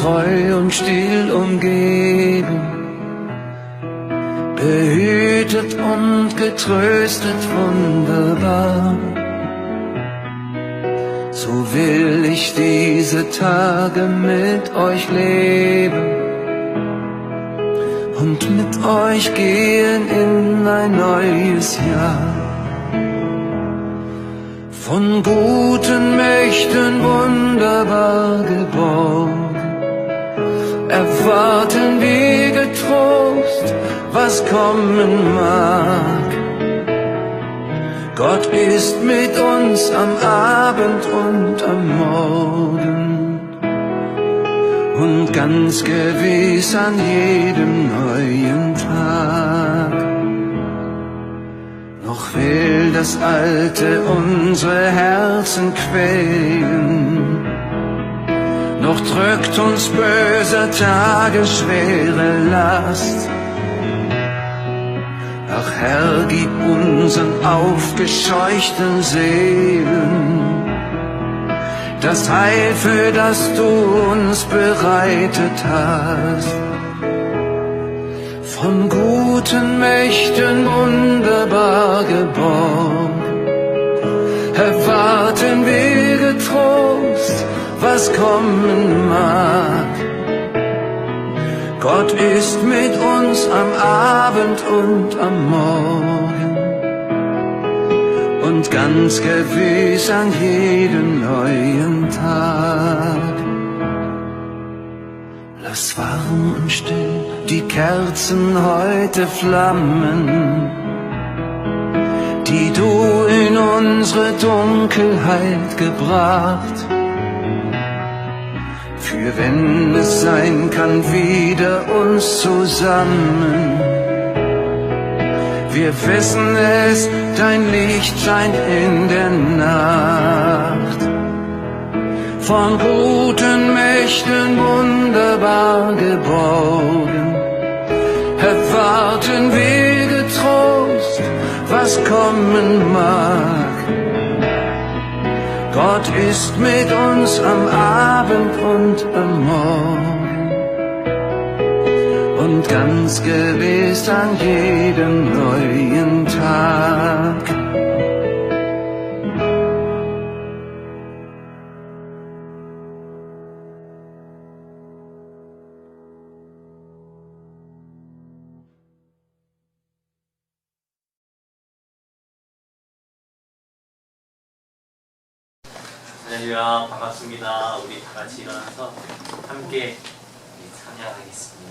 treu und still umgeben, behütet und getröstet wunderbar. So will ich diese Tage mit euch leben und mit euch gehen in ein neues Jahr. Von guten Mächten wunderbar geborgen, erwarten wir getrost, was kommen mag. Gott ist mit uns am Abend und am Morgen und ganz gewiss an jedem neuen Tag. Noch will das Alte unsere Herzen quälen, noch drückt uns böser Tage schwere Last. Ach Herr, gib unseren aufgescheuchten Seelen das Heil, für das du uns bereitet hast. Von guten Mächten wunderbar geborgen, erwarten wir getrost, was kommen mag. Gott ist mit uns am Abend und am Morgen und ganz gewiss an jedem neuen Tag. Lass warm und still die Kerzen heute flammen, die du in unsere Dunkelheit gebracht. Für wenn es sein kann, wieder uns zusammen. Wir wissen es, dein Licht scheint in der Nacht. Von guten Mächten wunderbar geborgen, erwarten wir getrost, was kommen mag. Gott ist mit uns am Abend und am Morgen und ganz gewiss an jedem neuen Tag. 할렐루야, 반갑습니다. 우리 다 같이 일어나서 함께 찬양하겠습니다.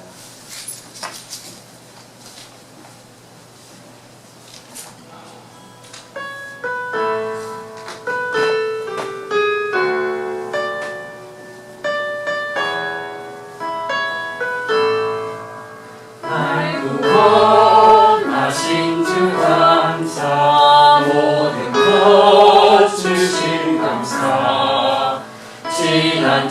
날 구원하신 주 감사, 모든 것 주신 감사, 지난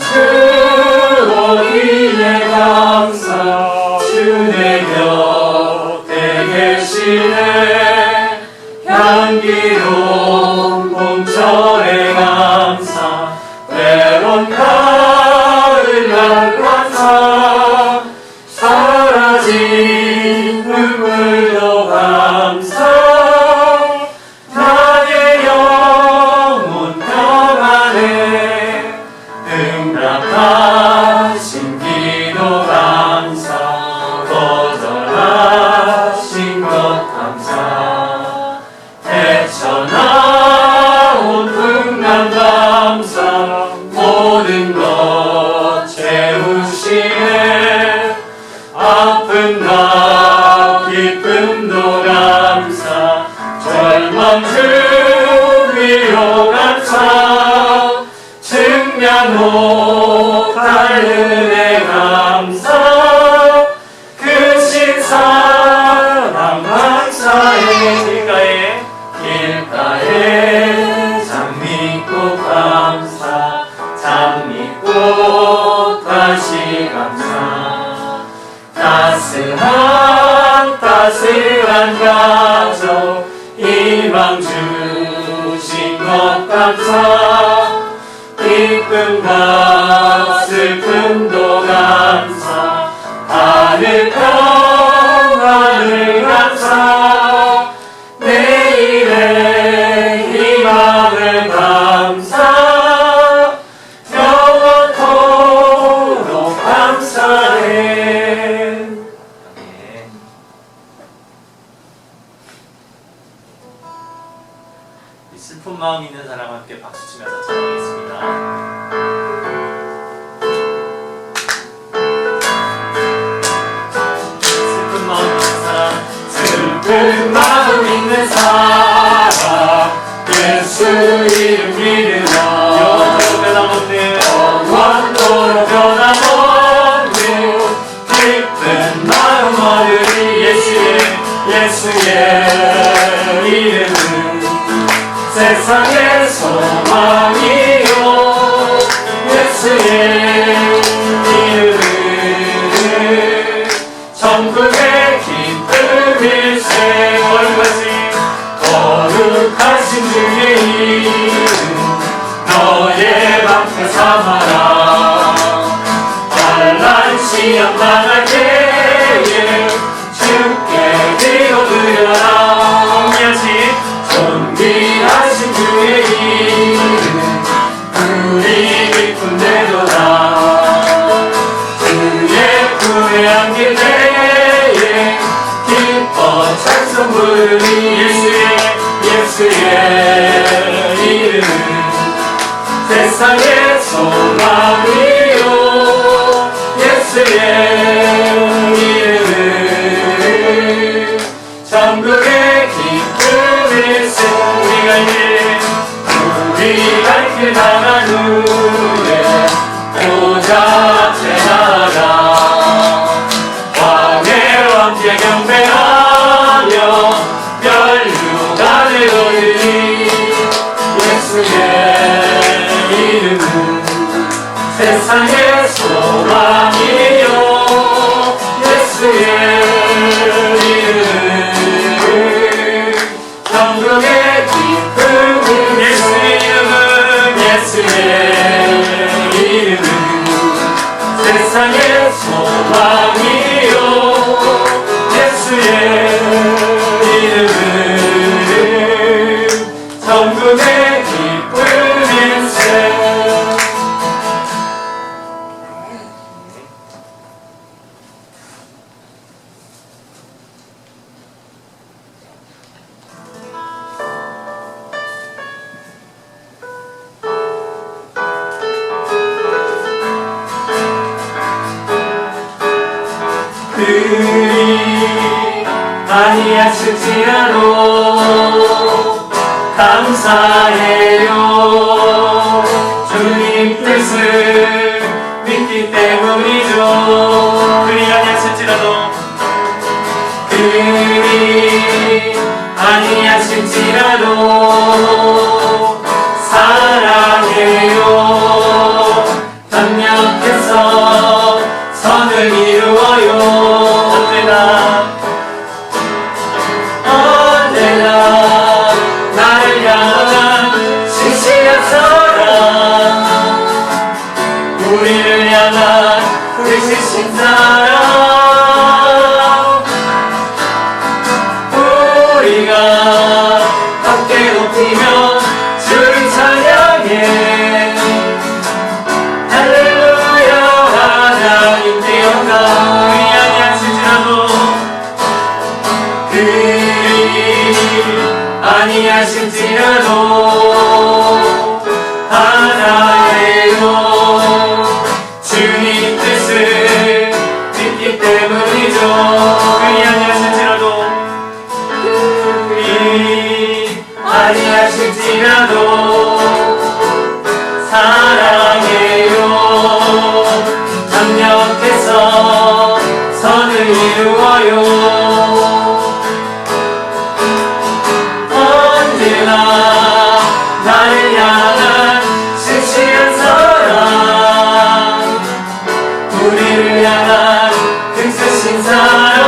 추억이네 감사, 주 내 곁에 계시네, 향기로운 봄철의 감사, 외로운 가을날 감사, 사라진 눈물도 감사, 나의 영혼 평안에 응답하신 기도 감사, 거절하신 것 감사, 헤쳐나온 풍랑 감사, 모든 것 채우시네, 아픔과 기쁨도 감사, 절망 주 위로 감사, 증량 못할 은혜 감사, 크신 사랑 감사해, 길가에 장미꽃 감사, 장미꽃 다시 감사, 따스한 가족 희망 주신 것 감사, 기쁨 가슴 슬픔도 감사 하늘 평안을 감사 내일의 희망을 감사 영원토록 감사해. 아멘. 이 슬픈 마음 있는 사람 함께 박수 치면서 찬양하겠습니다. 슬픈 마음 있는 사람 예수 이름 믿으라 영원토록 변함없는 영원토록 변함없는 기쁜 마음 얻으리 예수의 이름은 세상의 소망이요 예수의 이름은 천국의 기쁨일세 거룩하신 주의 이름 너의 방패 삼아라 환난 시험 당할 때에 주께 기도드려라 존귀하신 주의 이름 우리 기쁨 되도다 그의 품에 안길 때에 기뻐 찬송 부르니 예수의 이름은 세상의 소망이요 예수의 이름은 천국의 기쁨일세 우리가 길 나간 후에 보좌 앞에 나가 왕의 왕께 경배하며 멸류관을 올리니 예수의 이름은 세상의 소망이요 예수의 이름은 천국의 기쁨은 예수의 이름은 세상의 소망이요 예수의 이름은 천국의 기쁨일세. 그리 아니하실지라도 감사해요 주님 뜻을 믿기 때문이죠 그리 아니하실지라도 그리 아니하실지라도 사랑해요 협력해서 선을 이루어요 언제나 나를 향한 신실한 사랑 우리를 향한 그리신 사랑 우리가 함께 높이며 주를 찬양해 할렐루야 하나님 되어가 아니하실지라도 하나예요 주님 뜻을 믿기 때문이죠 그리 아니하실지라도 사랑해요 협력해서 선을 이루어요 나를 향한 신실한 사랑 우리를 향한 힘쓰신 사랑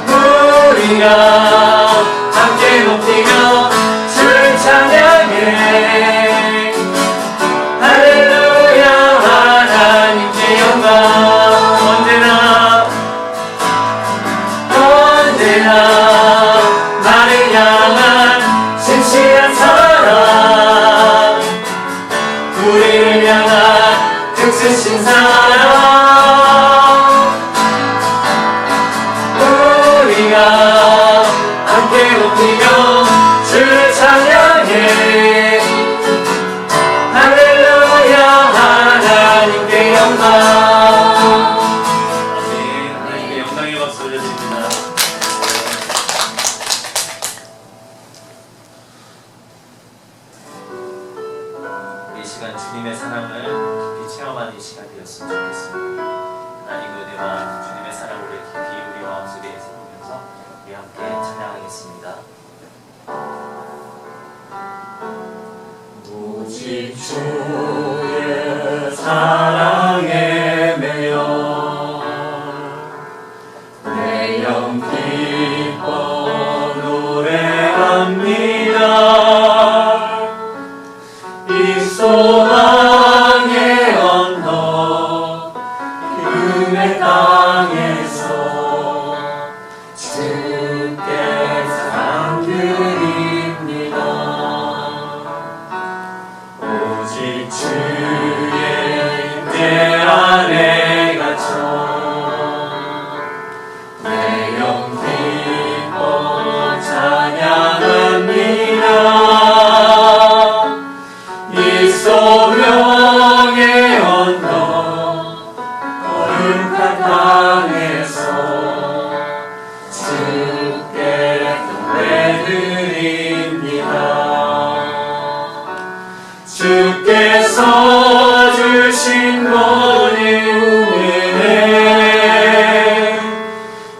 우리가 함께 높이며 주를 찬양해 나를 향한 심취한 사랑 우리를 향한 뜻으신 사랑 우리가 함께 높이며 주를 찬양해 할렐루야 하나님께 영광 아멘. 하나님께 영광의 박수 올려드립니다. 이 시간 주님의 사랑을 깊이 체험하는 시간 되었으면 좋겠습니다. 하나님 은혜와 주님의 사랑을 깊이 우리 마음속에 새기면서 우리 함께 찬양하겠습니다. 오직 주의 사랑에 매여 내 영 기뻐 노래합니다. 이 소망의 언덕 기쁨의 땅에서 주께 사랑드립니다. 오직 주의 임재 안에 갇혀 내 영 기뻐 찬양합니다. 이 소명의 언덕 거룩한 땅에서 주께 노래드립니다. 주께서 주신 모든 은혜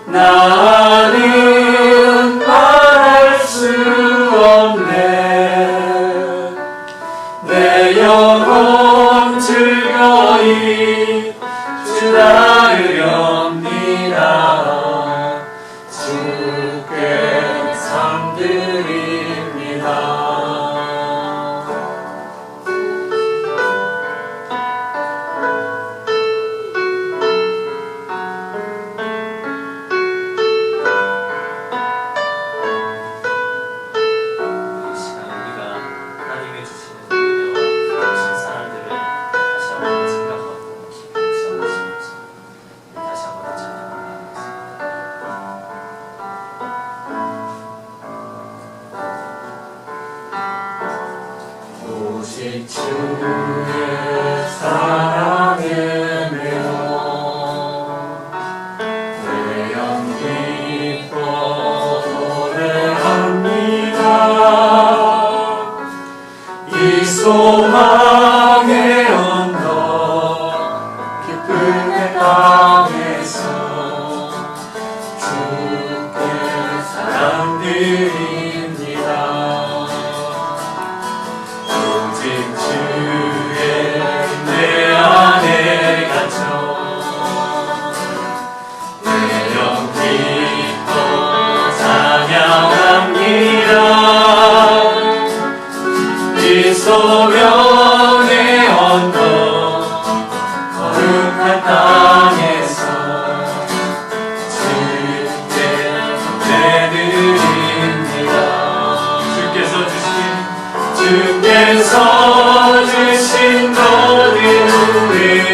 나는 말할 수 없네. 내 영혼 즐거이 주 따르렵니다. 주께 상드립니다. 이 시간 우리가 하나님의 주시는 은혜와 주신 사랑들을 다시 한번 생각하고 깊이 묵상하시면서 다시 한번 찬양을 하겠습니다. 오직 주의 사랑에 매여 내 영 기뻐 노래합니다. 이 소망의 언덕 기쁨의 땅에서 주께 사랑드립니다. 오직 주의 내 안에 갇혀 내 영 기뻐 찬양합니다. 이 소명의 언덕 거룩한 땅에서 주께 내드립니다. 주께서 주신 모든 은혜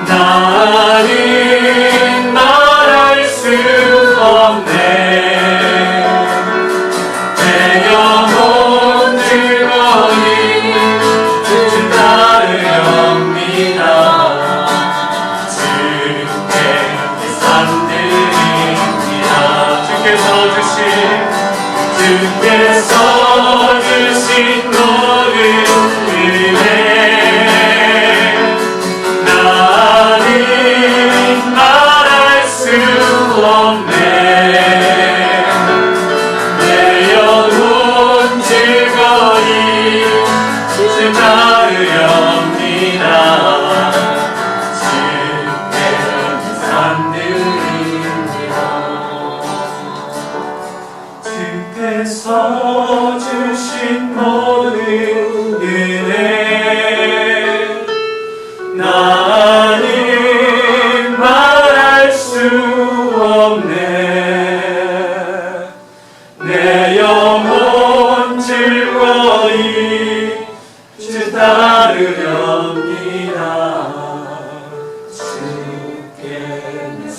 나는 말할 수 없네. 내 영혼 즐거이 주 따르렵니다. 주께 산드립니다. 주께서 주신 모든 은혜 나는 말할 수 없네. 내 영혼 즐거이 주 따르렵니다. 주께 산드립니다. 주께서 주신 모든 은혜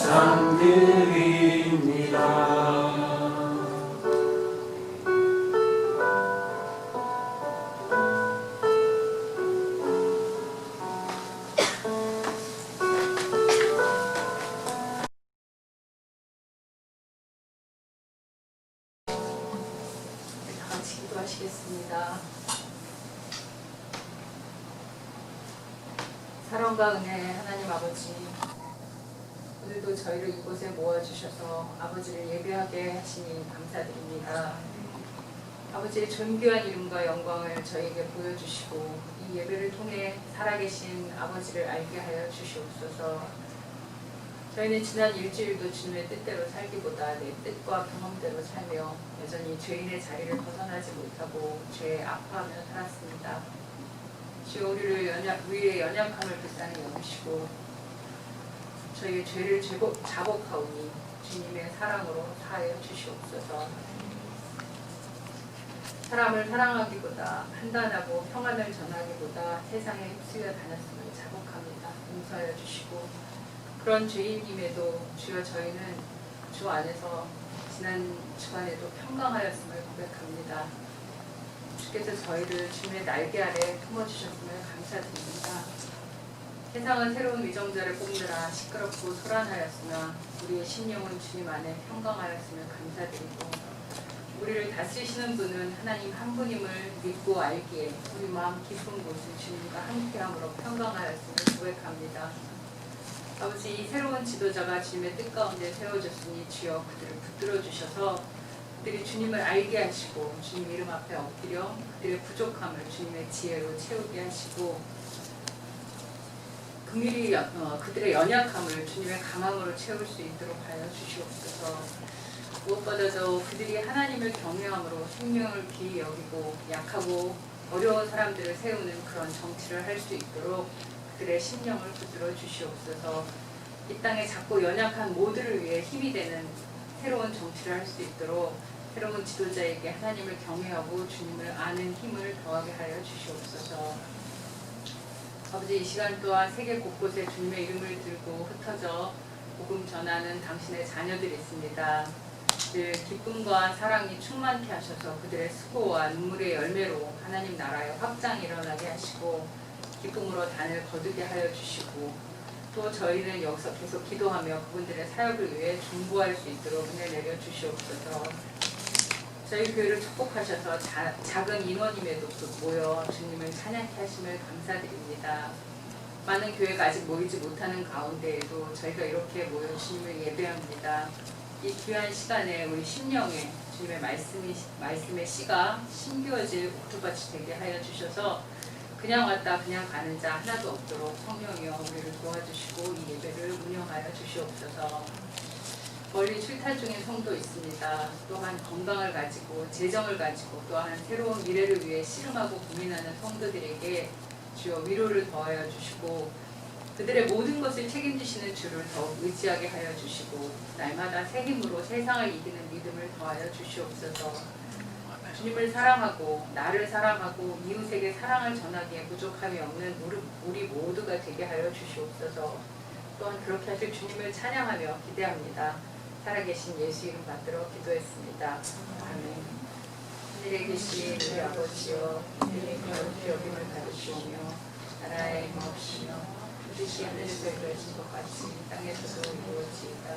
감사드립니다. 다 같이 기도하시겠습니다. 사랑과 은혜 하나님 아버지, 오늘도 저희를 이곳에 모아주셔서 아버지를 예배하게 하시니 감사드립니다. 아버지의 존귀한 이름과 영광을 저희에게 보여주시고 이 예배를 통해 살아계신 아버지를 알게 하여 주시옵소서. 저희는 지난 일주일도 주님의 뜻대로 살기보다 내 뜻과 경험대로 살며 여전히 죄인의 자리를 벗어나지 못하고 죄에 아파하며 살았습니다. 주여 우리의 연약함을 불쌍히 여기시고 저희의 죄를 자복하오니 주님의 사랑으로 사하여 주시옵소서. 사람을 사랑하기보다 판단하고 평안을 전하기보다 세상에 휩쓸려 다녔음을 자복합니다. 용서하여 주시고 그런 죄인임에도 주여 저희는 주 안에서 지난 주간에도 평강하였음을 고백합니다. 주께서 저희를 주님의 날개 아래 품어주셨음을 감사드립니다. 세상은 새로운 위정자를 뽑느라 시끄럽고 소란하였으나 우리의 심령은 주님 안에 평강하였음을 감사드리고 우리를 다스리시는 분은 하나님 한 분임을 믿고 알기에 우리 마음 깊은 곳을 주님과 함께함으로 평강하였음을 고백합니다. 아버지, 이 새로운 지도자가 주님의 뜻 가운데 세워졌으니 주여 그들을 붙들어 주셔서 그들이 주님을 알게 하시고 주님 이름 앞에 엎드려 그들의 부족함을 주님의 지혜로 채우게 하시고 긍휼히 그들의 연약함을 주님의 강함으로 채울 수 있도록 하여 주시옵소서. 무엇보다도 그들이 하나님을 경외함으로 생명을 귀히 여기고 약하고 어려운 사람들을 세우는 그런 정치를 할 수 있도록 그들의 심령을 붙들어 주시옵소서. 이 땅에 작고 연약한 모두를 위해 힘이 되는 새로운 정치를 할 수 있도록 새로운 지도자에게 하나님을 경외하고 주님을 아는 힘을 더하게 하여 주시옵소서. 아버지, 이 시간 또한 세계 곳곳에 주님의 이름을 들고 흩어져 복음 전하는 당신의 자녀들이 있습니다. 늘 기쁨과 사랑이 충만케 하셔서 그들의 수고와 눈물의 열매로 하나님 나라의 확장이 일어나게 하시고 기쁨으로 단을 거두게 하여 주시고 또 저희는 여기서 계속 기도하며 그분들의 사역을 위해 중보할 수 있도록 은혜 내려 주시옵소서. 저희 교회를 축복하셔서 작은 인원임에도 모여 주님을 찬양케 하심을 감사드립니다. 많은 교회가 아직 모이지 못하는 가운데에도 저희가 이렇게 모여 주님을 예배합니다. 이 귀한 시간에 우리 심령에 주님의 말씀의 씨가 심겨질 옥토밭이 되게 하여 주셔서 그냥 왔다 그냥 가는 자 하나도 없도록 성령이여 우리를 도와주시고 이 예배를 운영하여 주시옵소서. 멀리 출타 중인 성도 있습니다. 또한 건강을 가지고 재정을 가지고 또한 새로운 미래를 위해 씨름하고 고민하는 성도들에게 주여 위로를 더하여 주시고 그들의 모든 것을 책임지시는 주를 더욱 의지하게 하여 주시고 날마다 새 힘으로 세상을 이기는 믿음을 더하여 주시옵소서. 주님을 사랑하고 나를 사랑하고 이웃에게 사랑을 전하기에 부족함이 없는 우리 모두가 되게 하여 주시옵소서. 또한 그렇게 하실 주님을 찬양하며 기대합니다. 살아계신 예수 이름 받들어 기도했습니다. 아멘. 하늘에 계신 우리 아버지여, 이름이 거룩히 여김을 받으시오며 나라의 임하옵시며 뜻이 하늘에서 이루어진 것 같이 땅에서도 이루어지이다.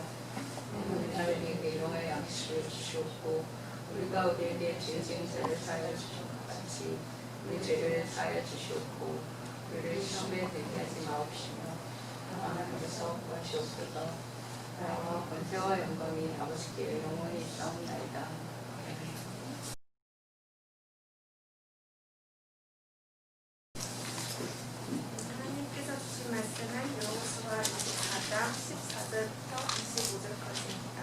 오늘 우리에게 일용할 양식을 주시옵고 우리가 우리에게 죄 지은 자를 사하여 주신 것 같이 우리 죄를 사하여 주시옵고 우리를 시험에 들게 하지 마옵시며 하나님께서 구하시옵소서. 나라와 권세와 영광이 아버지께 영원히 있사옵나이다. 하나님께서 주신 말씀은 여호수아 24장 14절부터 25절까지입니다.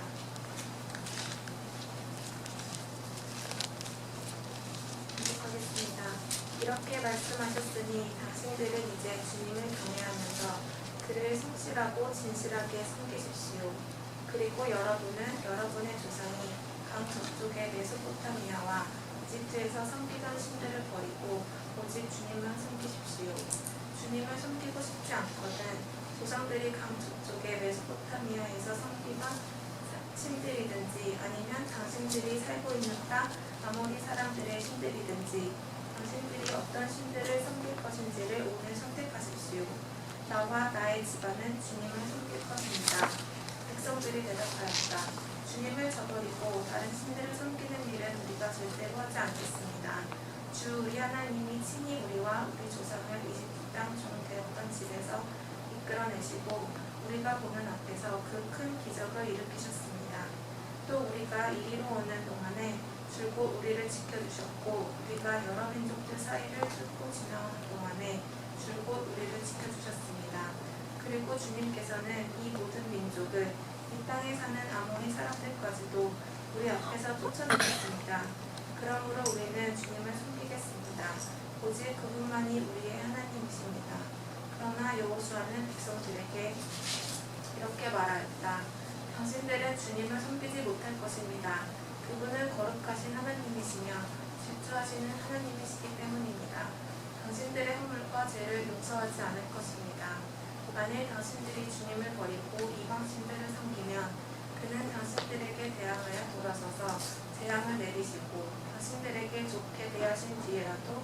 계속하겠습니다. 이렇게 말씀하셨으니 당신들은 이제 주님을 경외하면서 그를 성실하고 진실하게 섬기십시오. 그리고 여러분은 여러분의 조상이 강 저쪽의 메소포타미아와 이집트에서 섬기던 신들을 버리고 오직 주님만 섬기십시오. 주님을 섬기고 싶지 않거든 조상들이 강 북쪽의 메소포타미아에서 섬기던 신들이든지 아니면 당신들이 살고 있는 땅 아모리 사람들의 신들이든지 당신들이 어떤 신들을 섬길 것인지를 오늘 선택하십시오. 나와 나의 집안은 주님을 섬길 것입니다. 백성들이 대답하였다. 주님을 저버리고 다른 신들을 섬기는 일은 우리가 절대로 하지 않겠습니다. 주 우리 하나님이 친히 우리와 우리 조상을 이집트 땅 종 되었던 집에서 이끌어내시고 우리가 보는 앞에서 그 큰 기적을 일으키셨습니다. 또 우리가 이리로 오는 동안에 줄곧 우리를 지켜주셨고 우리가 여러 민족들 사이를 뚫고 지나오는 동안에 줄곧 우리를 지켜주셨습니다. 그리고 주님께서는 이 모든 민족을 이 땅에 사는 아모리 사람들까지도 우리 앞에서 쫓아내셨습니다. 그러므로 우리는 주님을 섬기겠습니다. 오직 그분만이 우리의 하나님이십니다. 그러나 여호수아는 백성들에게 이렇게 말하였다. 당신들은 주님을 섬기지 못할 것입니다. 그분은 거룩하신 하나님이시며 질주하시는 하나님이시기 때문입니다. 당신들의 허물과 죄를 용서하지 않을 것입니다. 만일 당신들이 주님을 버리고 이방신들을 섬기면 그는 당신들에게 대항하여 돌아서서 재앙을 내리시고 당신들에게 좋게 대하신 뒤에라도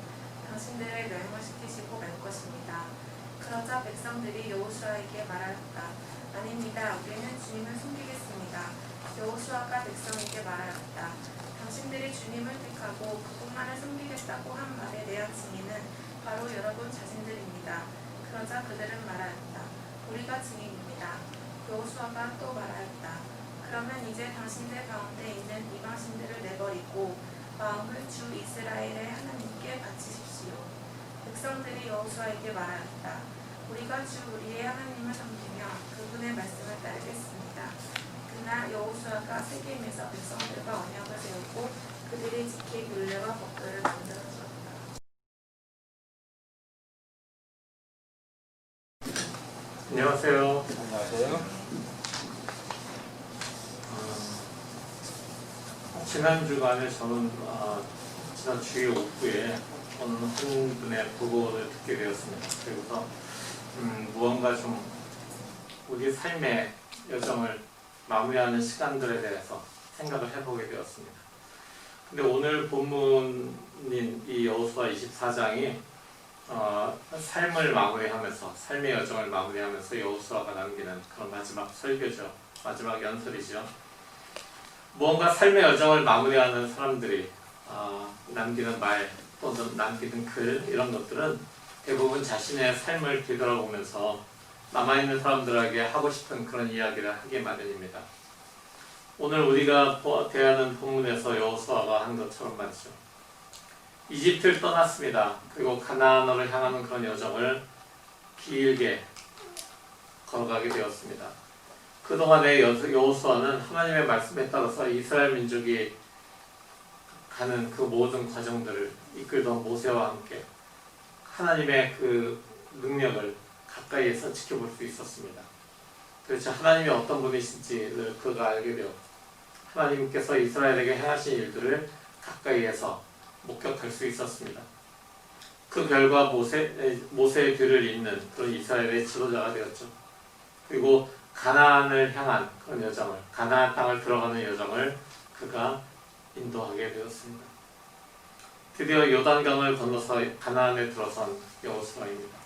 당신들을 멸망시키시고 말 것입니다. 그러자 백성들이 여호수아에게 말하였다. 아닙니다. 우리는 주님을 섬기겠습니다. 여호수아가 백성에게 말하였다. 당신들이 주님을 택하고 그분만을 섬기겠다고 한 말의 내한 증인은 바로 여러분 자신들입니다. 그러자 그들은 말하였다. 우리가 증인입니다. 여호수아가 또 말하였다. 그러면 이제 당신들 가운데 있는 이방신들을 내버리고 마음을 주 이스라엘의 하나님께 바치십시오. 백성들이 여호수아에게 말하였다. 우리가 주 우리의 하나님을 섬기며 그분의 말씀을 따르겠습니다. 그날 여호수아가 세겜에서 백성들과 언약을 세우고 그들이 지킬 율례와 법도를 만들어 주었다. 안녕하세요. 안녕하세요. 지난 주간에 저는 지난 주일 오후에 어느 한 분의 부고를 듣게 되었습니다. 그래서 무언가 좀 우리 삶의 여정을 마무리하는 시간들에 대해서 생각을 해보게 되었습니다. 근데 오늘 본문인 이 여호수아 24장이 삶을 마무리하면서 삶의 여정을 마무리하면서 여호수아가 남기는 그런 마지막 설교죠. 마지막 연설이죠. 무언가 삶의 여정을 마무리하는 사람들이 남기는 말 또는 남기는 글 이런 것들은 대부분 자신의 삶을 뒤돌아보면서 남아있는 사람들에게 하고 싶은 그런 이야기를 하게 마련입니다. 오늘 우리가 대하는 본문에서 여호수아가 한 것처럼 말이죠. 이집트를 떠났습니다. 그리고 가나안으로 향하는 그런 여정을 길게 걸어가게 되었습니다. 그동안의 여호수아는 하나님의 말씀에 따라서 이스라엘 민족이 가는 그 모든 과정들을 이끌던 모세와 함께 하나님의 그 능력을 가까이에서 지켜볼 수 있었습니다. 도대체 하나님이 어떤 분이신지를 그가 알게 되었고 하나님께서 이스라엘에게 행하신 일들을 가까이에서 목격할 수 있었습니다. 그 결과 모세의 뒤를 잇는 그런 이스라엘의 지도자가 되었죠. 그리고 가나안을 향한 그런 여정을, 가나안 땅을 들어가는 여정을 그가 인도하게 되었습니다. 드디어 요단강을 건너서 가나안에 들어선 여호수아입니다.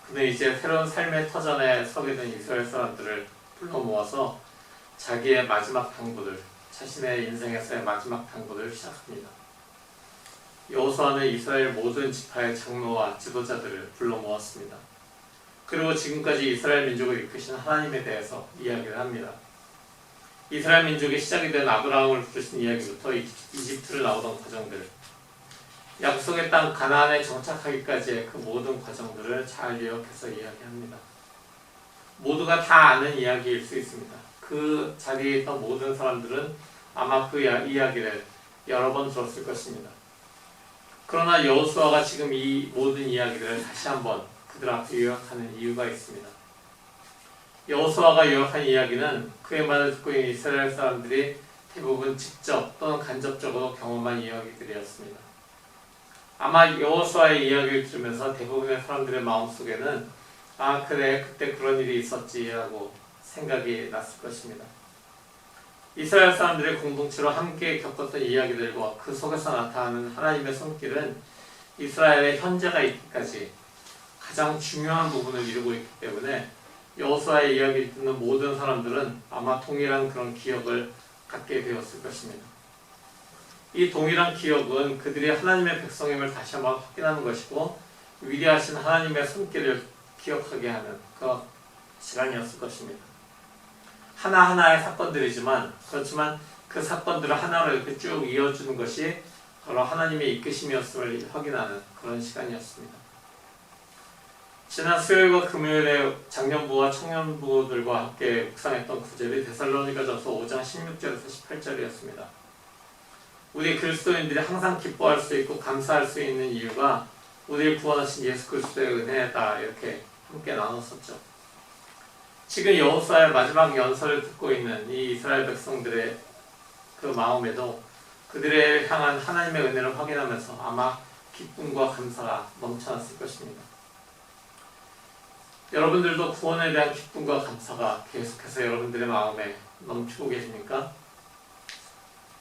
그는 이제 새로운 삶의 터전에 서게 된 이스라엘 사람들을 불러 모아서 자기의 마지막 당부들, 자신의 인생에서의 마지막 당부를 시작합니다. 여호수아는 이스라엘 모든 지파의 장로와 지도자들을 불러 모았습니다. 그리고 지금까지 이스라엘 민족을 이끄신 하나님에 대해서 이야기를 합니다. 이스라엘 민족의 시작이 된 아브라함을 부르신 이야기부터 이집트를 나오던 과정들, 약속의 땅 가나안에 정착하기까지의 그 모든 과정들을 잘 요약해서 이야기합니다. 모두가 다 아는 이야기일 수 있습니다. 그 자리에 있던 모든 사람들은 아마 그 이야기를 여러 번 들었을 것입니다. 그러나 여호수아가 지금 이 모든 이야기들을 다시 한번 그들 앞에 요약하는 이유가 있습니다. 여호수아가 요약한 이야기는 그의 말을 듣고 있는 이스라엘 사람들이 대부분 직접 또는 간접적으로 경험한 이야기들이었습니다. 아마 여호수아의 이야기를 들으면서 대부분의 사람들의 마음속에는 아 그래 그때 그런 일이 있었지 라고 생각이 났을 것입니다. 이스라엘 사람들의 공동체로 함께 겪었던 이야기들과 그 속에서 나타나는 하나님의 손길은 이스라엘의 현재가 있기까지 가장 중요한 부분을 이루고 있기 때문에 여호수아의 이야기를 듣는 모든 사람들은 아마 동일한 그런 기억을 갖게 되었을 것입니다. 이 동일한 기억은 그들이 하나님의 백성임을 다시 한번 확인하는 것이고 위대하신 하나님의 손길을 기억하게 하는 그런 시간이었을 것입니다. 하나하나의 사건들이지만 그렇지만 그 사건들을 하나로 이렇게 쭉 이어주는 것이 바로 하나님의 이끄심이었음을 확인하는 그런 시간이었습니다. 지난 수요일과 금요일에 장년부와 청년부들과 함께 묵상했던 구절이 데살로니가전서 5장 16절에서 18절이었습니다. 우리 그리스도인들이 항상 기뻐할 수 있고 감사할 수 있는 이유가 우리를 구원하신 예수 그리스도의 은혜다 이렇게 함께 나눴었죠. 지금 여호수아의 마지막 연설을 듣고 있는 이 이스라엘 백성들의 그 마음에도 그들을 향한 하나님의 은혜를 확인하면서 아마 기쁨과 감사가 넘쳐났을 것입니다. 여러분들도 구원에 대한 기쁨과 감사가 계속해서 여러분들의 마음에 넘치고 계십니까?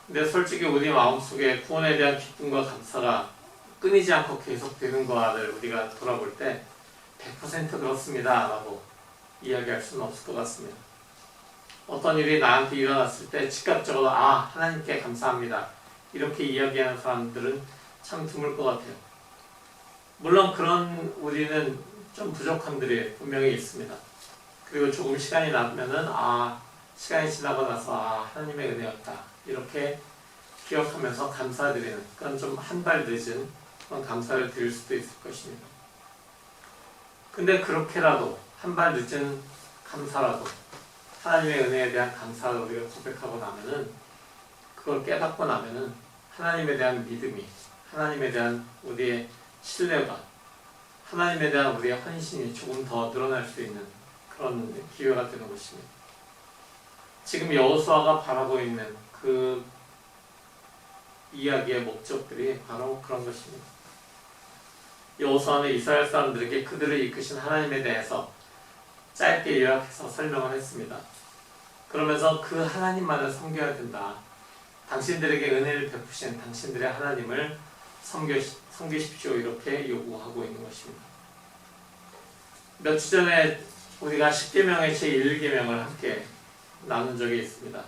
근데 솔직히 우리 마음속에 구원에 대한 기쁨과 감사가 끊이지 않고 계속되는 것을 우리가 돌아볼 때 100% 그렇습니다 라고 이야기할 수는 없을 것 같습니다. 어떤 일이 나한테 일어났을 때 즉각적으로 하나님께 감사합니다 이렇게 이야기하는 사람들은 참 드물 것 같아요. 물론 그런 우리는 좀 부족함들이 분명히 있습니다. 그리고 조금 시간이 나면은 시간이 지나고 나서 하나님의 은혜였다 이렇게 기억하면서 감사드리는 그런 좀 한 발 늦은 그런 감사를 드릴 수도 있을 것입니다. 근데 그렇게라도 한 발 늦은 감사라도 하나님의 은혜에 대한 감사를 우리가 고백하고 나면은 그걸 깨닫고 나면은 하나님에 대한 믿음이 하나님에 대한 우리의 신뢰가 하나님에 대한 우리의 헌신이 조금 더 늘어날 수 있는 그런 기회가 되는 것입니다. 지금 여호수아가 바라고 있는 그 이야기의 목적들이 바로 그런 것입니다. 여호수아는 이스라엘 사람들에게 그들을 이끄신 하나님에 대해서 짧게 요약해서 설명을 했습니다. 그러면서 그 하나님만을 섬겨야 된다. 당신들에게 은혜를 베푸신 당신들의 하나님을 섬기십시오 이렇게 요구하고 있는 것입니다. 며칠 전에 우리가 10계명의 제1계명을 함께 나눈 적이 있습니다.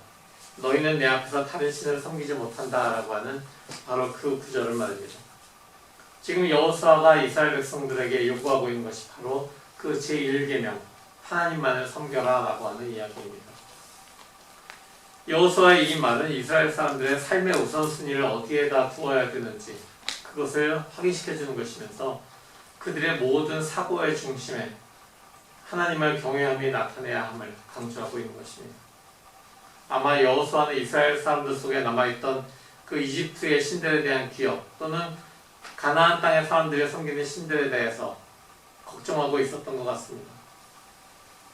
너희는 내 앞에서 다른 신을 섬기지 못한다 라고 하는 바로 그 구절을 말입니다. 지금 여호수아가 이스라엘 백성들에게 요구하고 있는 것이 바로 그 제1계명 하나님만을 섬겨라 라고 하는 이야기입니다. 여호수아의 이 말은 이스라엘 사람들의 삶의 우선순위를 어디에다 두어야 되는지 그것을 확인시켜주는 것이면서 그들의 모든 사고의 중심에 하나님을 경외함이 나타내야 함을 강조하고 있는 것입니다. 아마 여호수아는 이스라엘 사람들 속에 남아있던 그 이집트의 신들에 대한 기억 또는 가나안 땅의 사람들이 섬기는 신들에 대해서 걱정하고 있었던 것 같습니다.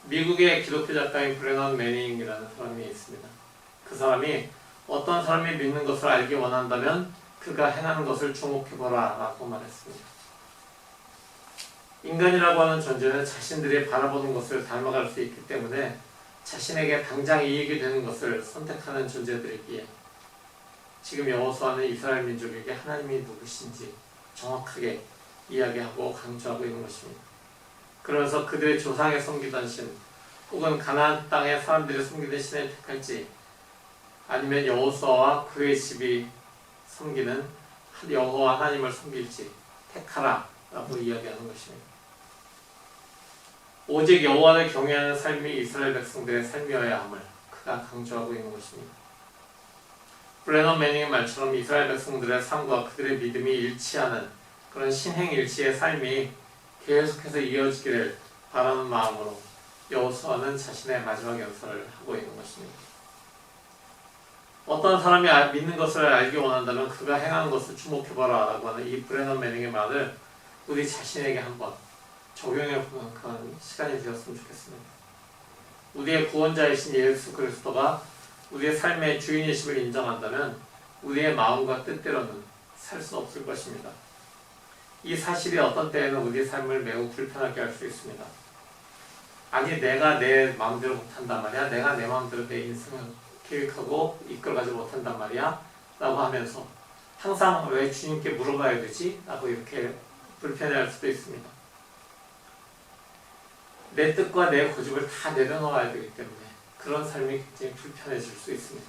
미국의 기독교 작가인 브레넌 매닝이라는 사람이 있습니다. 그 사람이 어떤 사람이 믿는 것을 알기 원한다면 그가 행하는 것을 주목해보라 라고 말했습니다. 인간이라고 하는 존재는 자신들이 바라보는 것을 닮아갈 수 있기 때문에 자신에게 당장 이익이 되는 것을 선택하는 존재들이기에 지금 여호수아는 이스라엘 민족에게 하나님이 누구신지 정확하게 이야기하고 강조하고 있는 것입니다. 그러면서 그들의 조상에 섬기던 신 혹은 가나안 땅의 사람들이 섬기던 신을 택할지 아니면 여호수아와 그의 집이 섬기는 여호와 하나님을 섬길지 택하라 라고 이야기하는 것입니다. 오직 여호와를 경외하는 삶이 이스라엘 백성들의 삶이어야 함을 그가 강조하고 있는 것입니다. 브레넌 매닝의 말처럼 이스라엘 백성들의 삶과 그들의 믿음이 일치하는 그런 신행일치의 삶이 계속해서 이어지기를 바라는 마음으로 여호수아는 자신의 마지막 연설을 하고 있는 것입니다. 어떤 사람이 믿는 것을 알기 원한다면 그가 행하는 것을 주목해봐라 라고 하는 이 브레넌 매닝의 말을 우리 자신에게 한번 적용해보는 그런 시간이 되었으면 좋겠습니다. 우리의 구원자이신 예수 그리스도가 우리의 삶의 주인이심을 인정한다면 우리의 마음과 뜻대로는 살 수 없을 것입니다. 이 사실이 어떤 때에는 우리의 삶을 매우 불편하게 할 수 있습니다. 아니 내가 내 마음대로 못한단 말이야. 내가 내 마음대로 내 인생을 계획하고 이끌어가지 못한단 말이야. 라고 하면서 항상 왜 주님께 물어봐야 되지? 라고 이렇게 불편해할 수도 있습니다. 내 뜻과 내 고집을 다 내려놓아야 되기 때문에 그런 삶이 굉장히 불편해질 수 있습니다.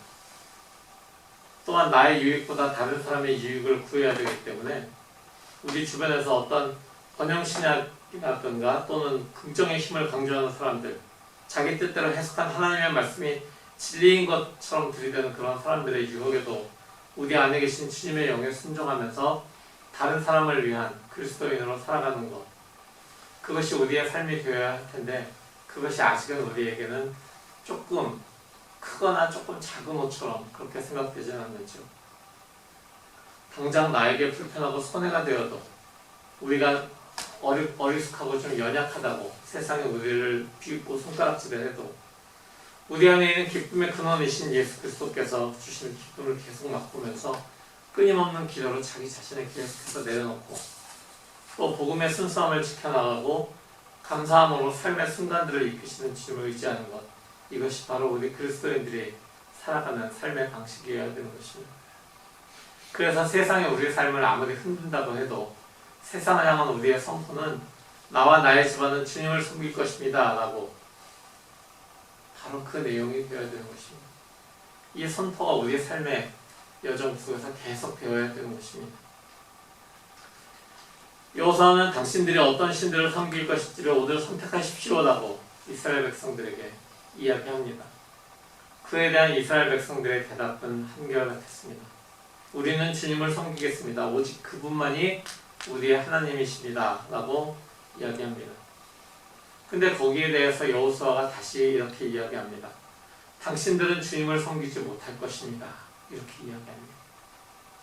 또한 나의 유익보다 다른 사람의 유익을 구해야 되기 때문에 우리 주변에서 어떤 번영신학이라든가 또는 긍정의 힘을 강조하는 사람들, 자기 뜻대로 해석한 하나님의 말씀이 진리인 것처럼 들이대는 그런 사람들의 유혹에도 우리 안에 계신 주님의 영에 순종하면서 다른 사람을 위한 그리스도인으로 살아가는 것, 그것이 우리의 삶이 되어야 할 텐데 그것이 아직은 우리에게는 조금 크거나 조금 작은 옷처럼 그렇게 생각되지는 않는죠. 당장 나에게 불편하고 손해가 되어도 우리가 어리숙하고 좀 연약하다고 세상에 우리를 비웃고 손가락질을 해도 우리 안에 있는 기쁨의 근원이신 예수 그리스도께서 주시는 기쁨을 계속 맛보면서 끊임없는 기도로 자기 자신을 계속해서 내려놓고 또 복음의 순수함을 지켜나가고 감사함으로 삶의 순간들을 이끄시는 주님을 의지하는 것, 이것이 바로 우리 그리스도인들이 살아가는 삶의 방식이어야 되는 것입니다. 그래서 세상이 우리의 삶을 아무리 흔든다고 해도 세상을 향한 우리의 선포는 나와 나의 집안은 주님을 섬길 것입니다 라고 바로 그 내용이 되어야 되는 것입니다. 이 선포가 우리의 삶의 여정 속에서 계속 되어야 되는 것입니다. 여호수아는 당신들이 어떤 신들을 섬길 것인지를 오늘 선택하십시오라고 이스라엘 백성들에게 이야기합니다. 그에 대한 이스라엘 백성들의 대답은 한결같았습니다. 우리는 주님을 섬기겠습니다. 오직 그분만이 우리의 하나님이십니다 라고 이야기합니다. 근데 거기에 대해서 여호수아가 다시 이렇게 이야기합니다. 당신들은 주님을 섬기지 못할 것입니다. 이렇게 이야기합니다.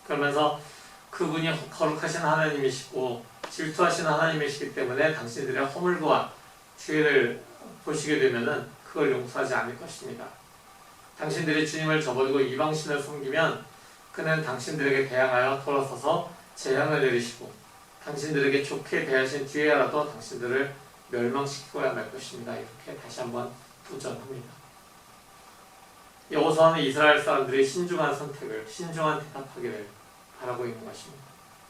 그러면서 그분이 거룩하신 하나님이시고 질투하신 하나님이시기 때문에 당신들의 허물과 죄를 보시게 되면은 그걸 용서하지 않을 것입니다. 당신들이 주님을 저버리고 이방신을 섬기면 그는 당신들에게 대항하여 돌아서서 재앙을 내리시고 당신들에게 좋게 대하신 뒤에라도 당신들을 멸망시키고야 말 것입니다. 이렇게 다시 한번 도전합니다. 여호수아는 이스라엘 사람들이 신중한 선택을, 신중한 대답하기를 바라고 있는 것입니다.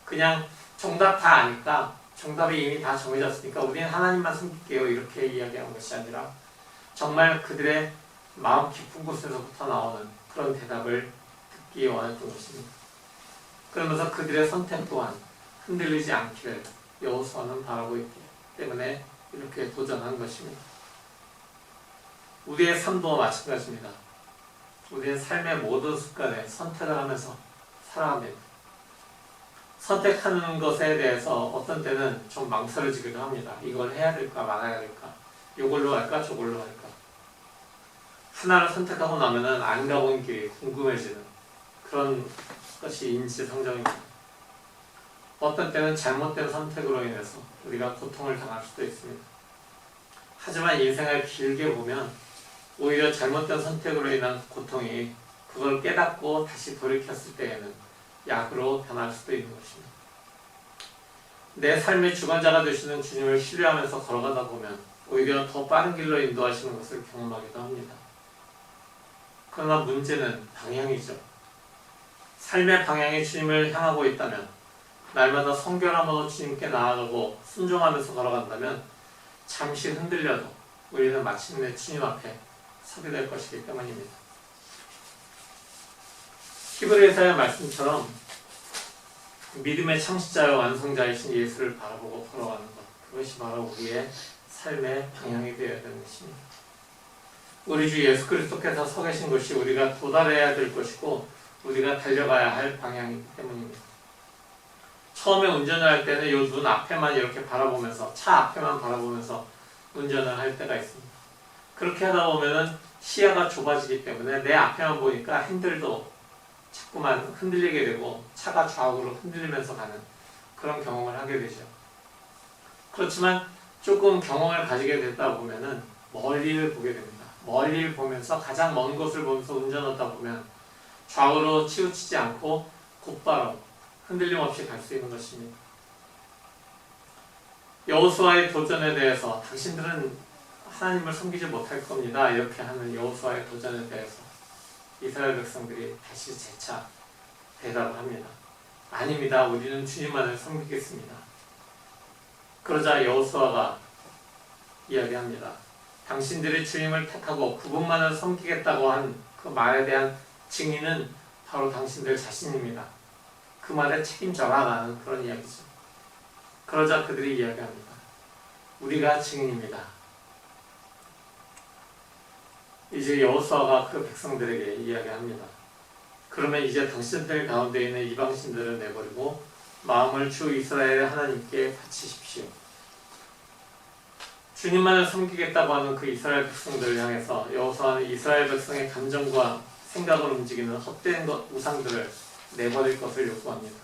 그냥 정답 다 아니까, 정답이 이미 다 정해졌으니까 우리는 하나님만 섬길게요 이렇게 이야기하는 것이 아니라 정말 그들의 마음 깊은 곳에서부터 나오는 그런 대답을 듣기 원했던 것입니다. 그러면서 그들의 선택 또한 흔들리지 않기를 여호수아는 바라고 있기 때문에 이렇게 도전한 것입니다. 우리의 삶도 마찬가지입니다. 우리의 삶의 모든 습관에 선택을 하면서 살아갑니다. 선택하는 것에 대해서 어떤 때는 좀 망설여지기도 합니다. 이걸 해야 될까 말아야 될까, 이걸로 할까 저걸로 할까. 하나를 선택하고 나면은 안 가본 길이 궁금해지는 그런 것이 인지상정입니다. 어떤 때는 잘못된 선택으로 인해서 우리가 고통을 당할 수도 있습니다. 하지만 인생을 길게 보면 오히려 잘못된 선택으로 인한 고통이 그걸 깨닫고 다시 돌이켰을 때에는 약으로 변할 수도 있는 것입니다. 내 삶의 주관자가 되시는 주님을 신뢰하면서 걸어가다 보면 오히려 더 빠른 길로 인도하시는 것을 경험하기도 합니다. 그러나 문제는 방향이죠. 삶의 방향이 주님을 향하고 있다면, 날마다 성결함으로 주님께 나아가고 순종하면서 걸어간다면 잠시 흔들려도 우리는 마침내 주님 앞에 서게 될 것이기 때문입니다. 히브리서의 말씀처럼 믿음의 창시자와 완성자이신 예수를 바라보고 걸어가는 것, 그것이 바로 우리의 삶의 방향이 되어야 되는 것입니다. 우리 주 예수 그리스도께서 서 계신 곳이 우리가 도달해야 될 것이고 우리가 달려가야 할 방향이기 때문입니다. 처음에 운전을 할 때는 요 눈 앞에만 이렇게 바라보면서, 차 앞에만 바라보면서 운전을 할 때가 있습니다. 그렇게 하다 보면은 시야가 좁아지기 때문에 내 앞에만 보니까 핸들도 자꾸만 흔들리게 되고 차가 좌우로 흔들리면서 가는 그런 경험을 하게 되죠. 그렇지만 조금 경험을 가지게 되다 보면은 멀리를 보게 됩니다. 멀리를 보면서 가장 먼 곳을 보면서 운전하다 보면 좌우로 치우치지 않고 곧바로 흔들림 없이 갈 수 있는 것입니다. 여호수아의 도전에 대해서 당신들은 하나님을 섬기지 못할 겁니다. 이렇게 하는 여호수아의 도전에 대해서 이스라엘 백성들이 다시 재차 대답을 합니다. 아닙니다. 우리는 주님만을 섬기겠습니다. 그러자 여호수아가 이야기합니다. 당신들이 주님을 택하고 그분만을 섬기겠다고 한 그 말에 대한 증인은 바로 당신들 자신입니다. 그 말에 책임져라 라는 그런 이야기죠. 그러자 그들이 이야기합니다. 우리가 증인입니다. 이제 여호수아가 그 백성들에게 이야기합니다. 그러면 이제 당신들 가운데 있는 이방신들을 내버리고 마음을 주 이스라엘의 하나님께 바치십시오. 주님만을 섬기겠다고 하는 그 이스라엘 백성들을 향해서 여호수아는 이스라엘 백성의 감정과 생각을 움직이는 헛된 우상들을 내버릴 것을 요구합니다.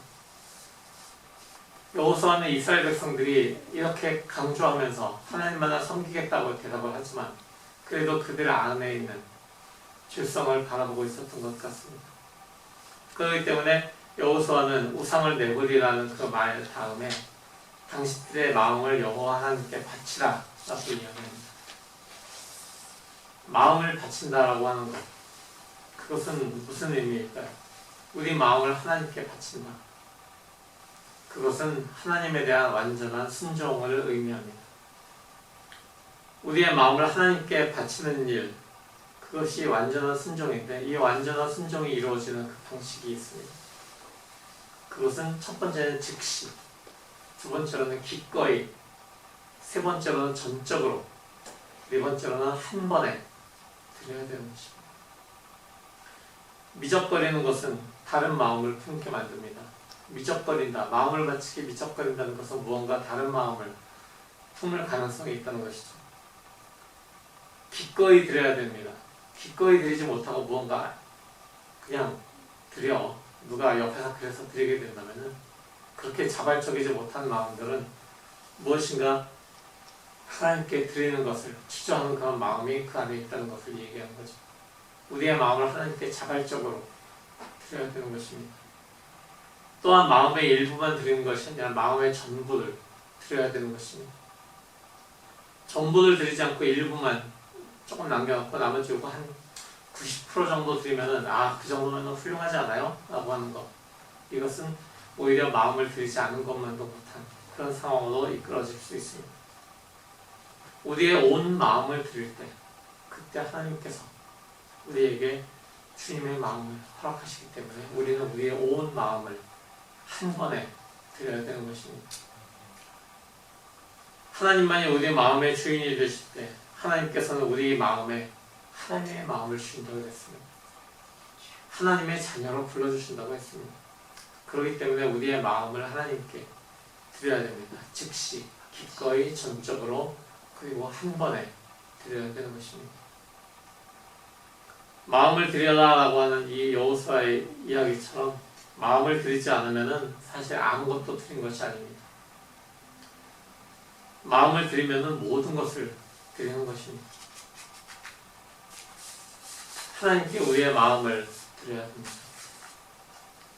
여호수아는 이스라엘 백성들이 이렇게 강조하면서 하나님만을 섬기겠다고 대답을 하지만 그래도 그들 안에 있는 죄성을 바라보고 있었던 것 같습니다. 그렇기 때문에 여호수아는 우상을 내버리라는 그 말 다음에 당신들의 마음을 여호와 하나님께 바치라 라고 이야기합니다. 마음을 바친다라고 하는 것, 그것은 무슨 의미일까요? 우리 마음을 하나님께 바친다. 그것은 하나님에 대한 완전한 순종을 의미합니다. 우리의 마음을 하나님께 바치는 일, 그것이 완전한 순종인데 이 완전한 순종이 이루어지는 그 방식이 있습니다. 그것은 첫 번째는 즉시, 두 번째로는 기꺼이, 세 번째로는 전적으로, 네 번째로는 한 번에 드려야 되는 것입니다. 미적거리는 것은 다른 마음을 품게 만듭니다. 미적거린다, 마음을 바치게 미적거린다는 것은 무언가 다른 마음을 품을 가능성이 있다는 것이죠. 기꺼이 드려야 됩니다. 기꺼이 드리지 못하고 무언가 그냥 드려, 누가 옆에서 그래서 드리게 된다면 그렇게 자발적이지 못한 마음들은 무엇인가 하나님께 드리는 것을 추구하는 그런 마음이 그 안에 있다는 것을 얘기하는 거죠. 우리의 마음을 하나님께 자발적으로 드려야 되는 것입니다. 또한 마음의 일부만 드리는 것이 아니라 마음의 전부를 드려야 되는 것입니다. 전부를 드리지 않고 일부만 조금 남겨놓고 나머지 요거 한 90% 정도 드리면은 그 정도면 훌륭하지 않아요? 라고 하는 것. 이것은 오히려 마음을 드리지 않은 것만도 못한 그런 상황으로 이끌어질 수 있습니다. 우리의 온 마음을 드릴 때 그때 하나님께서 우리에게 주님의 마음을 허락하시기 때문에 우리는 우리의 온 마음을 한 번에 드려야 되는 것입니다. 하나님만이 우리의 마음의 주인이 되실 때 하나님께서는 우리 마음에 하나님의 마음을 주신다고 했습니다. 하나님의 자녀로 불러주신다고 했습니다. 그렇기 때문에 우리의 마음을 하나님께 드려야 됩니다. 즉시, 기꺼이, 전적으로, 그리고 한 번에 드려야 되는 것입니다. 마음을 드려라라고 하는 이 여호수아의 이야기처럼 마음을 드리지 않으면 사실 아무것도 드린 것이 아닙니다. 마음을 드리면 모든 것을 드리는 것입니다. 하나님께 우리의 마음을 드려야 됩니다.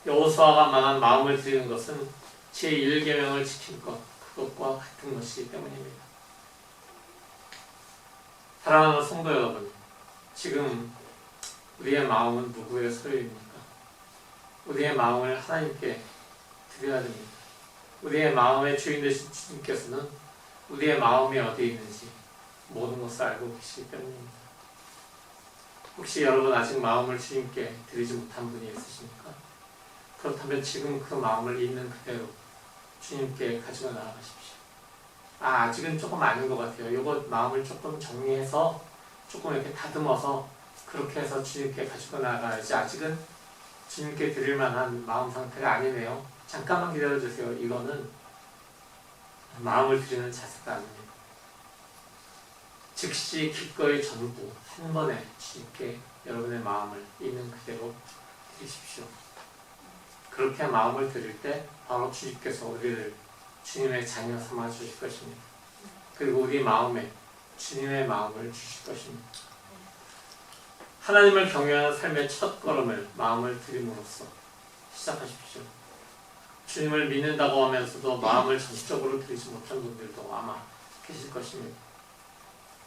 여호수아가 말한 마음을 드리는 것은 제1계명을 지킨 것, 그것과 같은 것이기 때문입니다. 사랑하는 성도 여러분, 지금 우리의 마음은 누구의 소유입니까? 우리의 마음을 하나님께 드려야 됩니다. 우리의 마음의 주인 되신 주님께서는 우리의 마음이 어디에 있는지 모든 것을 알고 계시기 때문입니다. 혹시 여러분 아직 마음을 주님께 드리지 못한 분이 있으십니까? 그렇다면 지금 그 마음을 있는 그대로 주님께 가지고 나아가십시오. 아직은 조금 아닌 것 같아요. 이거 마음을 조금 정리해서 조금 이렇게 다듬어서 그렇게 해서 주님께 가지고 나아가야지. 아직은 주님께 드릴 만한 마음 상태가 아니네요. 잠깐만 기다려주세요. 이거는 마음을 드리는 자세가 아닙니다. 즉시 기꺼이 전부 한 번에 주님께 여러분의 마음을 있는 그대로 드리십시오. 그렇게 마음을 드릴 때 바로 주님께서 우리를 주님의 자녀 삼아 주실 것입니다. 그리고 우리 마음에 주님의 마음을 주실 것입니다. 하나님을 경외하는 삶의 첫 걸음을 마음을 드림으로써 시작하십시오. 주님을 믿는다고 하면서도 마음을 전적으로 드리지 못한 분들도 아마 계실 것입니다.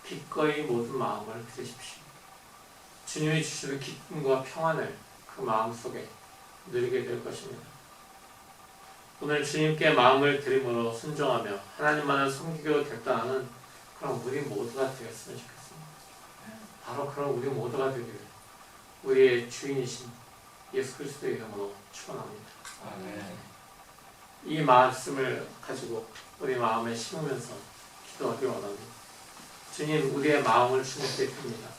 기꺼이 모든 마음을 드리십시오. 주님이 주시는 기쁨과 평안을 그 마음속에 누리게 될 것입니다. 오늘 주님께 마음을 드림으로 순종하며 하나님만을 섬기고 결단하는 그런 우리 모두가 되었으면 좋겠습니다. 바로 그런 우리 모두가 되기를 우리의 주인이신 예수 그리스도의 이름으로 축원합니다. 이 말씀을 가지고 우리 마음에 심으면서 기도하기 원합니다. 주님, 우리의 마음을 주님께 드립니다.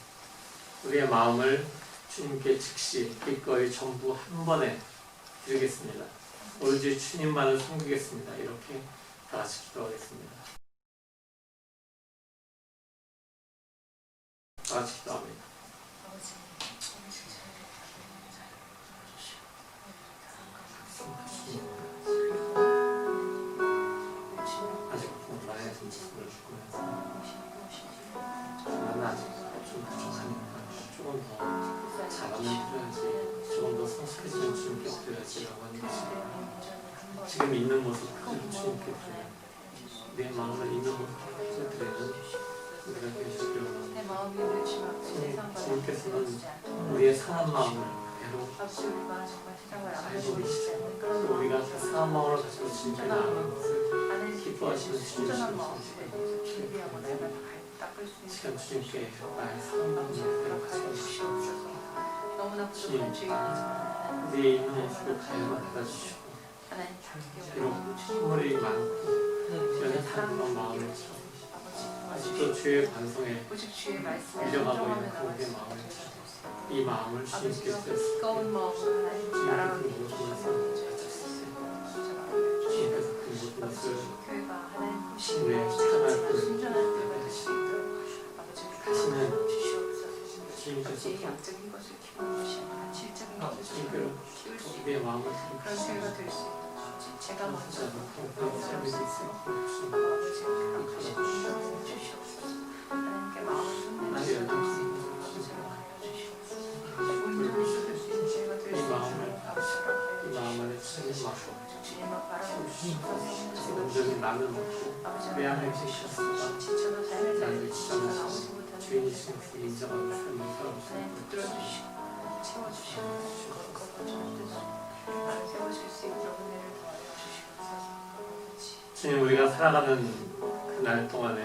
우리의 마음을 주님께 즉시 기꺼이 전부 한 번에 드리겠습니다. 오로지 주님만을 섬기겠습니다. 이렇게 다 같이 기도하겠습니다. 다 같이 기도합니다. 아직 나의 모습을 죽으면서 나는 아직 좀 부족하니까 조금 더 잘하면 드려야지, 조금 더 성숙해지면 주님께 드려야지라고 하는 것이 지금 있는 모습 그대로 주님께 드려요. 내 마음을 있는 모습 그대로 드리는 우리가 되시기를 원합니다. 주님께서는 우리의 상한 마음을 그대로 알고 계시죠. 우리가 그 상한 마음을 가지고 주님께 나아가는 것을 기뻐하시는 주님이신 것을 시간 주님께 나의 상한 마음을 그대로 가지고 계시옵소서. 주님, 우리의 있는 모습을 가야만 받아주시고 비록 선물이 많고 연약한 그런 마음을처럼 아직도 주의 반성에 밀려가고 있는 그 우리의 마음을처럼 이 마음을 주님께 드렸습니다. 주님께서 그 모든 것을 주님께서 그 모든 것을 우리의 사랑할 뿐 다시는 주님께서 주님께로 우리의 마음을 드립니다. 이 마음을 온전히 나를 먹고 내 안에 계셨으나 나를 지정하시고 주인이신 그 인정하는 삶을 살아보시고 주님, 우리가 살아가는 그 날 동안에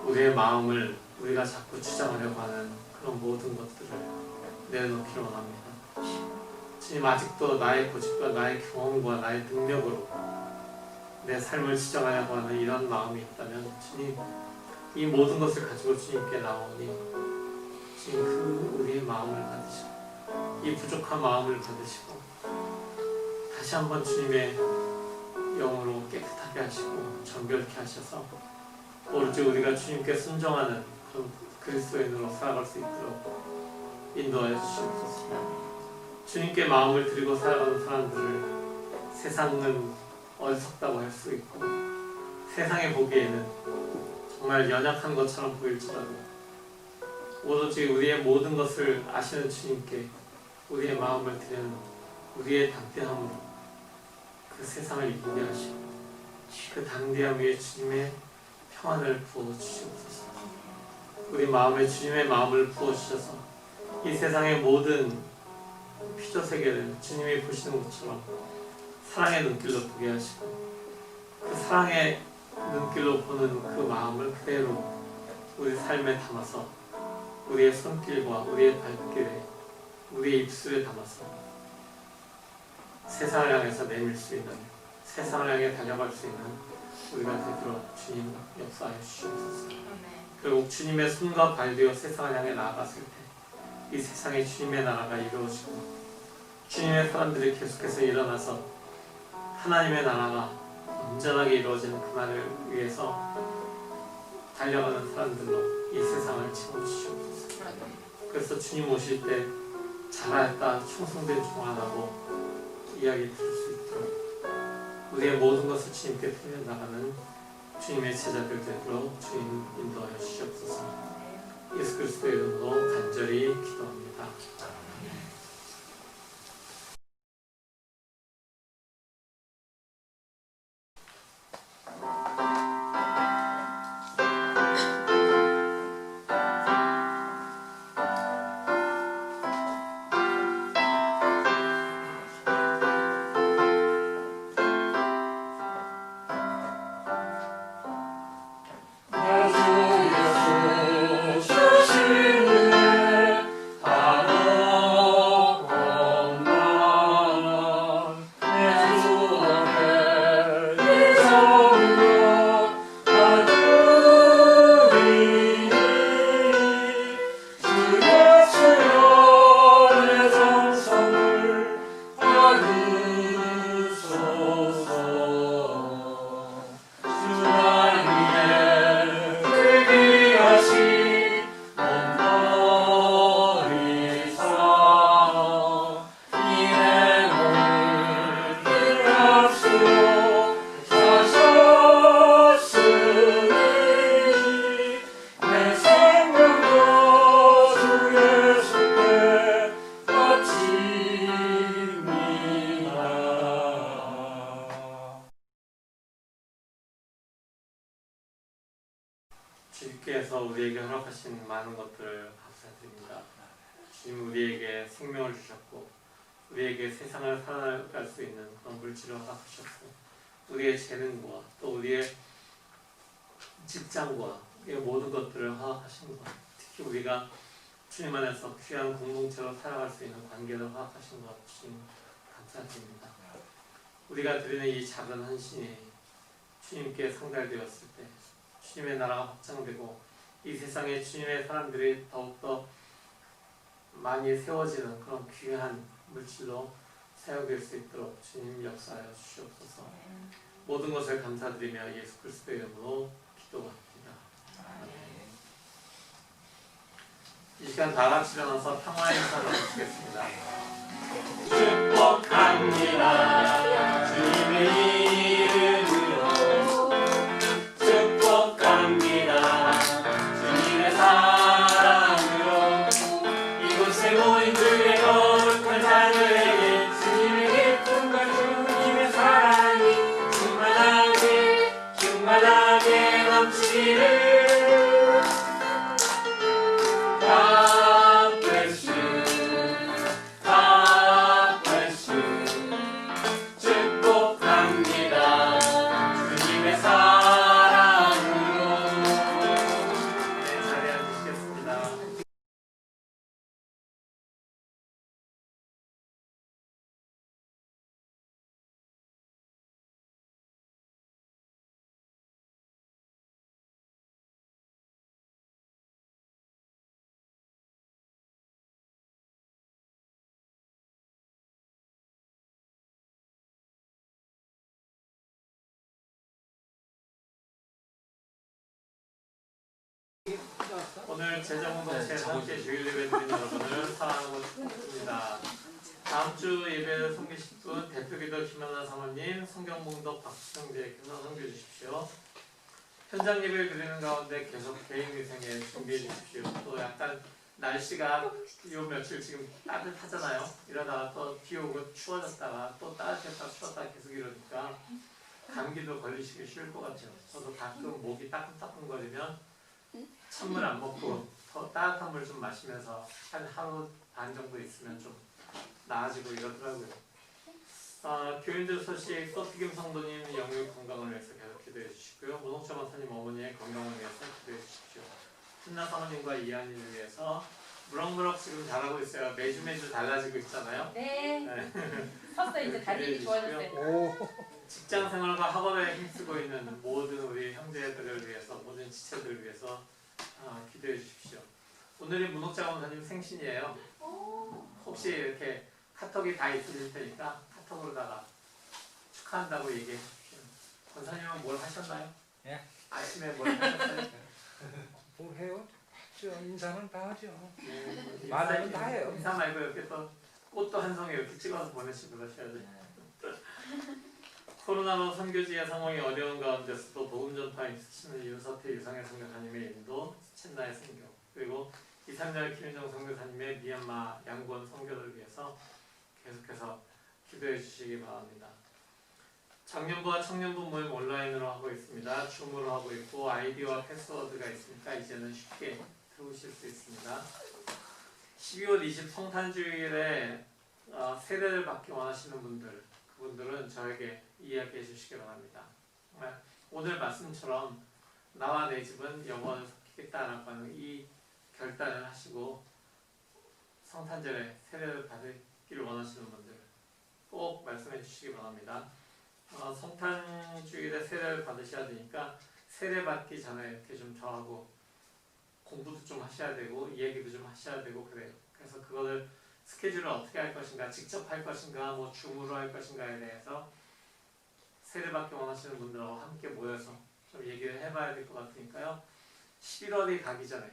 우리의 마음을 우리가 자꾸 주장하려고 하는 그런 모든 것들을 내려놓기를 원합니다. 주님, 아직도 나의 고집과 나의 경험과 나의 능력으로 내 삶을 지정하려고 하는 이런 마음이 있다면 주님, 이 모든 것을 가지고 주님께 나오니 주님, 그 우리의 마음을 받으시고 이 부족한 마음을 받으시고 다시 한번 주님의 영으로 깨끗하게 하시고 정결케 하셔서 오로지 우리가 주님께 순종하는 그런 그리스도인으로 살아갈 수 있도록 인도하여 주시옵소서. 주님께 마음을 드리고 살아가는 사람들을 세상은 어리석다고 할 수 있고 세상에 보기에는 정말 연약한 것처럼 보일지라도 오로지 우리의 모든 것을 아시는 주님께 우리의 마음을 드리는 우리의 담대함으로 그 세상을 이기게 하시고 그 담대함 위에 주님의 평안을 부어주시옵소서. 우리 마음에 주님의 마음을 부어주셔서 이 세상의 모든 피조세계를 주님이 보시는 것처럼 사랑의 눈길로 보게 하시고 그 사랑의 눈길로 보는 그 마음을 그대로 우리 삶에 담아서 우리의 손길과 우리의 발길에 우리의 입술에 담아서 세상을 향해서 내밀 수 있는, 세상을 향해 달려갈 수 있는 우리가 되도록 주님 역사하여 주시옵소서. 결국 주님의 손과 발 되어 세상을 향해 나아갔을 때 이 세상에 주님의 나라가 이루어지고 주님의 사람들이 계속해서 일어나서 하나님의 나라가 온전하게 이루어지는 그날을 위해서 달려가는 사람들로 이 세상을 채워주시옵소서. 그래서 주님 오실 때 잘하였다 충성된 종아라고 이야기 들을 수 있도록 우리의 모든 것을 주님께 드려나가는 주님의 제자들 되도록 주님 인도하여 주시옵소서. 예수 그리스도의 이름으로 간절히 기도합니다. 주님께서 우리에게 허락하신 많은 것들을 감사드립니다. 주님 우리에게 생명을 주셨고 우리에게 세상을 살아갈 수 있는 그런 물질을 허락하셨고 우리의 재능과 또 우리의 직장과 우리의 모든 것들을 허락하신 것, 특히 우리가 주님 안에서 귀한 공동체로 살아갈 수 있는 관계를 허락하신 것 주님 감사드립니다. 우리가 드리는 이 작은 헌신이 주님께 상달되었을 때 주님의 나라가 확장되고 이 세상에 주님의 사람들이 더욱더 많이 세워지는 그런 귀한 물질로 사용될 수 있도록 주님 역사하여 주시옵소서. 모든 것을 감사드리며 예수 그리스도의 이름으로 기도합니다. 이 시간 다 같이 일어나서 평화의 인사를 드리겠습니다. 축복합니다. 주님의 이름으로 축복합니다. 주님의 사랑으로 이곳에 모인 그의 거룩한 자들에게 주님의 기쁨과 주님의 사랑이 충만하게 넘치기를. God bless you. God bless you. 축복합니다. 주님의 사랑으로. 네, 자리에 앉으시겠습니다. 오늘 제자공동체 함께 주일 예배 드린 여러분을 사랑하고 축복합니다. 다음 주 예배를 섬기실 분 대표기도 김하나 사모님, 성경봉독 박수정제께서 섬겨주십시오. 현장 예배를 드리는 가운데 계속 개인위생에 준비해 주십시오. 또 약간 날씨가 요 며칠 지금 따뜻하잖아요. 이러다가 또 비 오고 추워졌다가 또 따뜻했다가 추웠다가 계속 이러니까 감기도 걸리시기 쉬울 것 같아요. 저도 가끔 목이 따끔따끔거리면 찬물 안 먹고 더 따뜻한 물 좀 마시면서 한 하루 반 정도 있으면 좀 나아지고 이러더라고요. 교인들 소식, 소피김 성도님 영육 건강을 위해서 계속 기도해 주시고요. 문옥철 목사님 어머니의 건강을 위해서 기도해 주십시오. 한나 사모님과 이한이를 위해서 무럭무럭 지금 잘하고 있어요. 매주 달라지고 있잖아요. 네. 컸어 이제 다리 좋아졌어요. 직장 생활과 학업에 힘쓰고 있는 모든 우리 형제들을 위해서, 모든 지체들을 위해서 기도해 주십시오. 오늘이 문옥자 원사님 생신이에요. 혹시 이렇게 카톡이 다 있으실 테니까 카톡으로다가 축하한다고 얘기해 주십시오. 원사님은 뭘 하셨나요? 예? 아침에 뭘 하셨어요? 뭐 해요? 저 인사는 다 하죠. 네, 말은 다 해요. 인사 말고 이렇게 또 꽃도 한 송이 이렇게 찍어서 보내시고 그러셔야죠. 코로나로 선교지의 상황이 어려운 가운데서도 복음 전파에 있으시는 윤서태 유상의 선교사님의 인도, 첸나의 선교, 그리고 이삼열 김윤정 선교사님의 미얀마 양권 선교를 위해서 계속해서 기도해 주시기 바랍니다. 청년부와 청년부 모임 온라인으로 하고 있습니다. 줌으로 하고 있고 아이디와 패스워드가 있으니까 이제는 쉽게 들어오실 수 있습니다. 12월 20 성탄주일에 세례를 받기 원하시는 분들, 그분들은 저에게 이야기해 주시기 바랍니다. 오늘 말씀처럼 나와 내 집은 영원을 섬기겠다라고 하는 이 결단을 하시고 성탄절에 세례를 받기를 원하시는 분들 꼭 말씀해 주시기 바랍니다. 성탄주일에 세례를 받으셔야 되니까 세례 받기 전에 이렇게 좀 저하고 공부도 좀 하셔야 되고 이야기도 좀 하셔야 되고 그래요. 그래서 그거를 스케줄을 어떻게 할 것인가, 직접 할 것인가, 뭐 줌으로 할 것인가에 대해서 세례받기 원하시는 분들하고 함께 모여서 좀 얘기를 해봐야 될 것 같으니까요. 11월이 가기 전에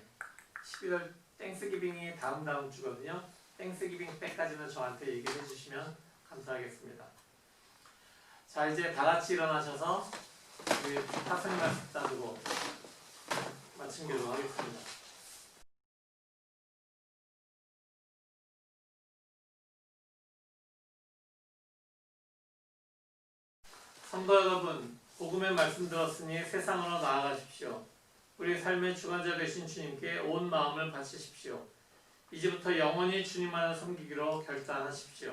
11월 땡스기빙이 다음 주거든요. 땡스기빙 때까지는 저한테 얘기를 해주시면 감사하겠습니다. 자, 이제 다 같이 일어나셔서 우리 타승 말씀 따르고 마치기로 하겠습니다. 성도 여러분, 복음의 말씀 들었으니 세상으로 나아가십시오. 우리 삶의 주관자 되신 주님께 온 마음을 바치십시오. 이제부터 영원히 주님만을 섬기기로 결단하십시오.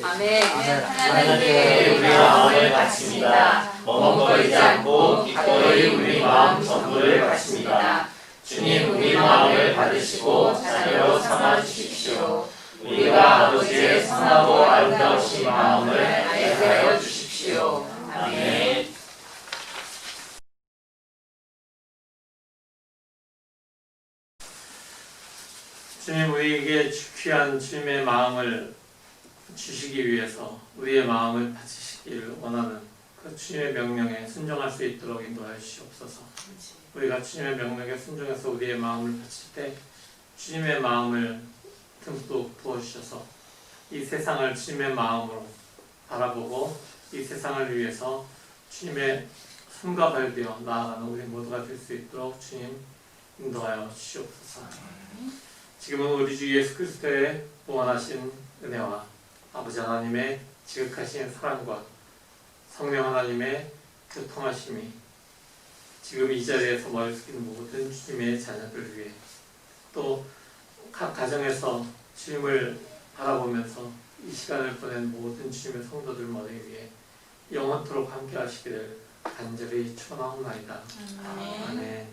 아멘. 하나님께 우리 마음을 바칩니다. 머뭇거리지 않고 기꺼이 우리 마음 전부를 바칩니다. 주님 우리 마음을 받으시고 자녀로 삼아주십시오. 우리가 아버지의 선하고 아름다우신 마음을 알게 하여 주십시오. 아멘. 주님 우리에게 귀한 주님의 마음을 주시기 위해서 우리의 마음을 바치시기를 원하는 그 주님의 명령에 순종할 수 있도록 인도하여 주시옵소서. 우리가 주님의 명령에 순종해서 우리의 마음을 바칠 때 주님의 마음을 듬뿍 부어주셔서 이 세상을 주님의 마음으로 바라보고 이 세상을 위해서 주님의 손과 발 되어 나아가는 우리 모두가 될 수 있도록 주님 인도하여 주시옵소서. 지금은 우리 주 예수 그리스도의 무한하신 은혜와 아버지 하나님의 지극하신 사랑과 성령 하나님의 교통하심이 지금 이 자리에서 모여 있는 모든 주님의 자녀들 위해 또 각 가정에서 주님을 바라보면서 이 시간을 보낸 모든 주님의 성도들 머리 위에 영원토록 함께 하시기를 간절히 축원하옵나이다. 아멘.